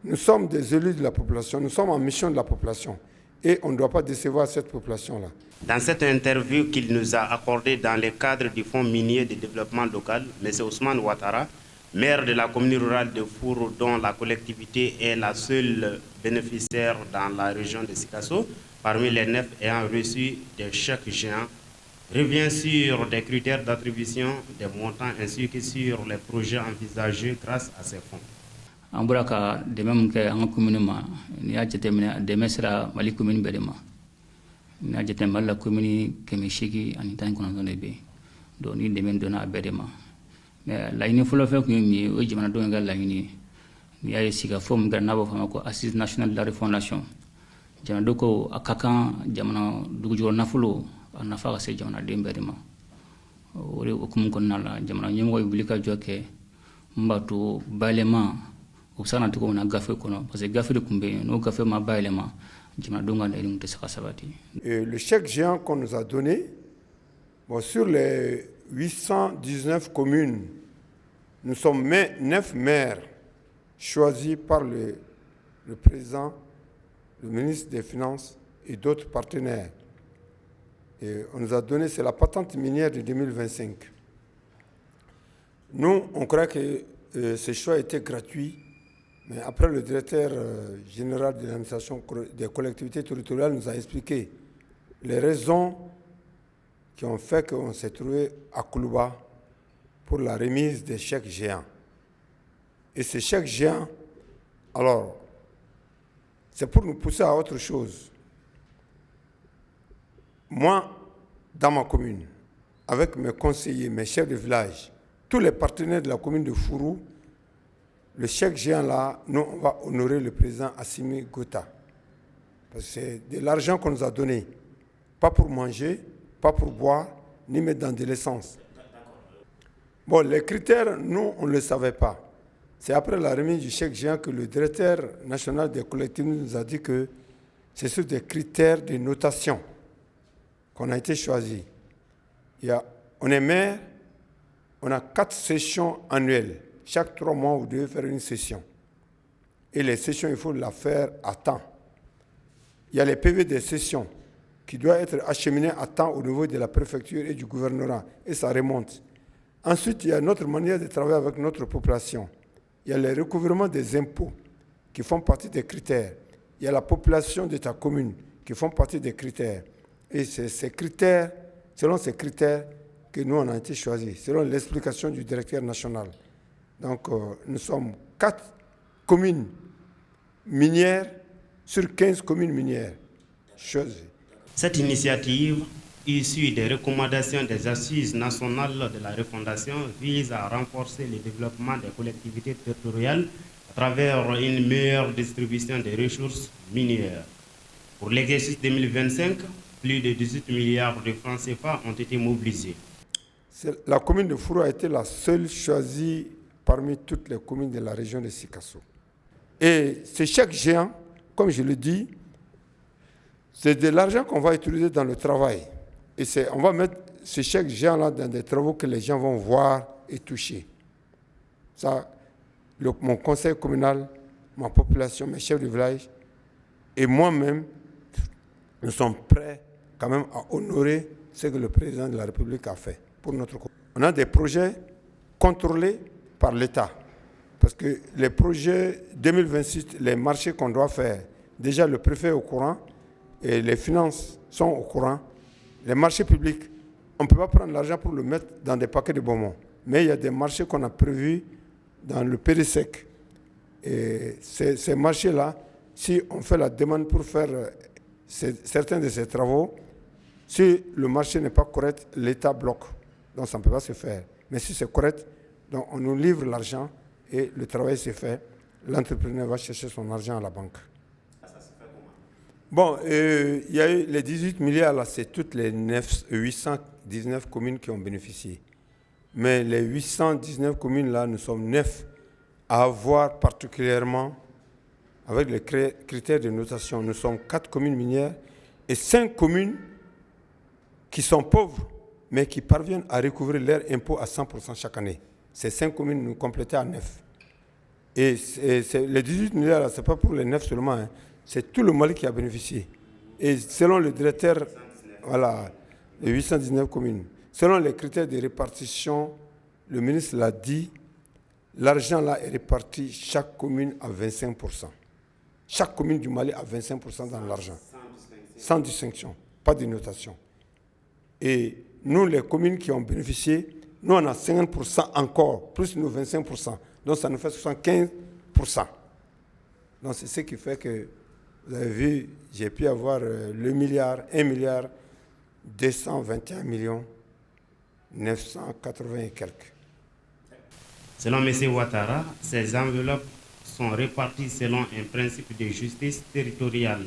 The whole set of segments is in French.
Nous sommes des élus de la population, nous sommes en mission de la population et on ne doit pas décevoir cette population-là. Dans cette interview qu'il nous a accordée dans le cadre du Fonds minier de développement local, M. Ousmane Ouattara, maire de la commune rurale de Furo, dont la collectivité est la seule bénéficiaire dans la région de Sikasso, parmi les 9 ayant reçu des chèques géants, revient sur des critères d'attribution des montants ainsi que sur les projets envisagés grâce à ces fonds. An bɔra ka dɛmɛ min kɛ an ka commune ma n'i y'a jateminɛ dɛmɛ sera Mali commune bɛɛ de ma n'i y'a jateminɛ Mali la commune 819 de bɛ yen donc ni dɛmɛ donna a bɛɛ de ma mais laɲini fɔlɔfɔlɔ tun ye min ye o ye jamanadenw ka laɲini ye n'i y'a ye sigikafɔ min kɛra n'a b'a fɔ a ma ko assise nationale de la refondation jamanadenw ko a ka kan jamana dugujukɔrɔ nafolo a nafa ka se jamanaden bɛɛ de ma o de hukumu kɔnɔna la jamana ɲɛmɔgɔ ye wuli ka jɔ kɛ min b'a to bayɛlɛma o bɛ se ka na cogo min na gafe kɔnɔ parce que gafe de tun bɛ yen n'o gafe ma bayɛlɛma jamanadenw ka laɲini tɛ se ka sabati. Le chèque géant qu'on nous a donné, bon, sur les 819 communes, nous sommes 9 maires choisis par le président, le ministre des Finances et d'autres partenaires. Et on nous a donné, c'est la patente minière de 2025. Nous, on croit que ce choix était gratuit, mais après le directeur général de l'administration des collectivités territoriales nous a expliqué les raisons qui ont fait qu'on s'est trouvé à Koulouba pour la remise des chèques géants. Et ces chèques géants, alors, c'est pour nous pousser à autre chose. Moi, dans ma commune, avec mes conseillers, mes chefs de village, tous les partenaires de la commune de Furo, le chèque géant là, nous, on va honorer le président Assimi Gota. Parce que c'est de l'argent qu'on nous a donné. Pas pour manger, pas pour boire, ni mettre dans de l'essence. Bon, les critères, nous, on ne le savait pas. C'est après la remise du chèque géant que le directeur national des collectivités nous a dit que c'est sur des critères de notation qu'on a été choisi. On est maire, on a 4 sessions annuelles. Chaque 3 mois, vous devez faire une session. Et les sessions, il faut la faire à temps. Il y a les PV des sessions qui doivent être acheminés à temps au niveau de la préfecture et du gouvernorat. Et ça remonte. Ensuite, il y a notre manière de travailler avec notre population. Il y a le recouvrement des impôts qui font partie des critères. Il y a la population de ta commune qui font partie des critères. Et c'est ces critères, selon ces critères que nous, on a été choisis, selon l'explication du directeur national. Donc, nous sommes 4 communes minières sur 15 communes minières choisies. Cette initiative, issue des recommandations des assises nationales de la refondation, vise à renforcer le développement des collectivités territoriales à travers une meilleure distribution des ressources minières. Pour l'exercice 2025, plus de 18 milliards de francs CFA ont été mobilisés. La commune de Furo a été la seule choisie parmi toutes les communes de la région de Sikasso. Et ce chèque géant, comme je le dis, c'est de l'argent qu'on va utiliser dans le travail. Et on va mettre ce chèque géant-là dans des travaux que les gens vont voir et toucher. Ça, mon conseil communal, ma population, mes chefs de village et moi-même, nous sommes prêts quand même à honorer ce que le président de la République a fait pour notre commune. On a des projets contrôlés par l'État. Parce que les projets 2026, les marchés qu'on doit faire, déjà le préfet est au courant et les finances sont au courant. Les marchés publics, on ne peut pas prendre l'argent pour le mettre dans des paquets de bonbons. Mais il y a des marchés qu'on a prévus dans le PDSEC. Et ces marchés-là, si on fait la demande pour faire certains de ces travaux, si le marché n'est pas correct, l'État bloque. Donc ça ne peut pas se faire. Mais si c'est correct, donc on nous livre l'argent et le travail se fait. L'entrepreneur va chercher son argent à la banque. Ça se fait comment? Bon, il y a eu les 18 milliards, là, c'est toutes les 819 communes qui ont bénéficié. Mais les 819 communes, là, nous sommes 9 à avoir particulièrement, avec les critères de notation, nous sommes 4 communes minières et 5 communes qui sont pauvres, mais qui parviennent à recouvrir leurs impôts à 100% chaque année. Ces 5 communes nous complétaient à 9. Et les 18 milliards, ce n'est pas pour les 9 seulement, hein. C'est tout le Mali qui a bénéficié. Et selon le directeur, voilà, les 819 communes, selon les critères de répartition, le ministre l'a dit, l'argent là est réparti chaque commune à 25%. Chaque commune du Mali a 25% dans l'argent. Sans distinction, pas de notation. Et nous, les communes qui ont bénéficié, nous on a 50% encore, plus nos 25%. Donc ça nous fait 75%. Donc c'est ce qui fait que, vous avez vu, j'ai pu avoir le milliard, 1 milliard, 221 millions, 980 et quelques. Selon M. Ouattara, ces enveloppes sont réparties selon un principe de justice territoriale.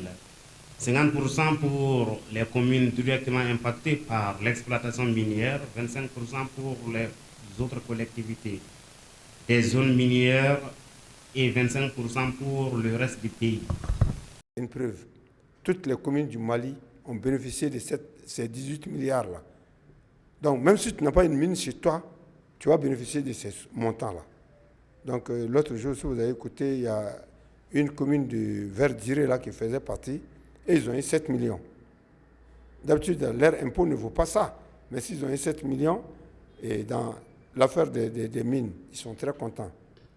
50% pour les communes directement impactées par l'exploitation minière, 25% pour les autres collectivités des zones minières et 25% pour le reste du pays. Une preuve, toutes les communes du Mali ont bénéficié de ces 18 milliards-là. Donc même si tu n'as pas une mine chez toi, tu vas bénéficier de ces montants-là. Donc l'autre jour, si vous avez écouté, il y a une commune de Verdiré là qui faisait partie, et ils ont eu 7 millions. D'habitude, leur impôt ne vaut pas ça. Mais s'ils ont eu 7 millions, et dans l'affaire des mines, ils sont très contents.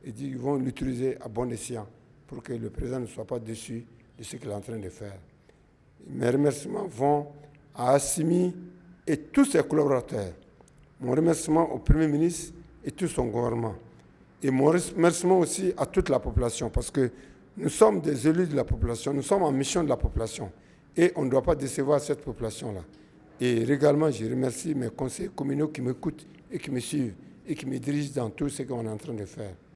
Ils disent qu'ils vont l'utiliser à bon escient pour que le président ne soit pas déçu de ce qu'il est en train de faire. Mes remerciements vont à Assimi et tous ses collaborateurs. Mon remerciement au Premier ministre et tout son gouvernement. Et mon remerciement aussi à toute la population, parce que nous sommes des élus de la population, nous sommes en mission de la population. Et on ne doit pas décevoir cette population-là. Et également, je remercie mes conseillers communaux qui m'écoutent et qui me suivent et qui me dirigent dans tout ce qu'on est en train de faire.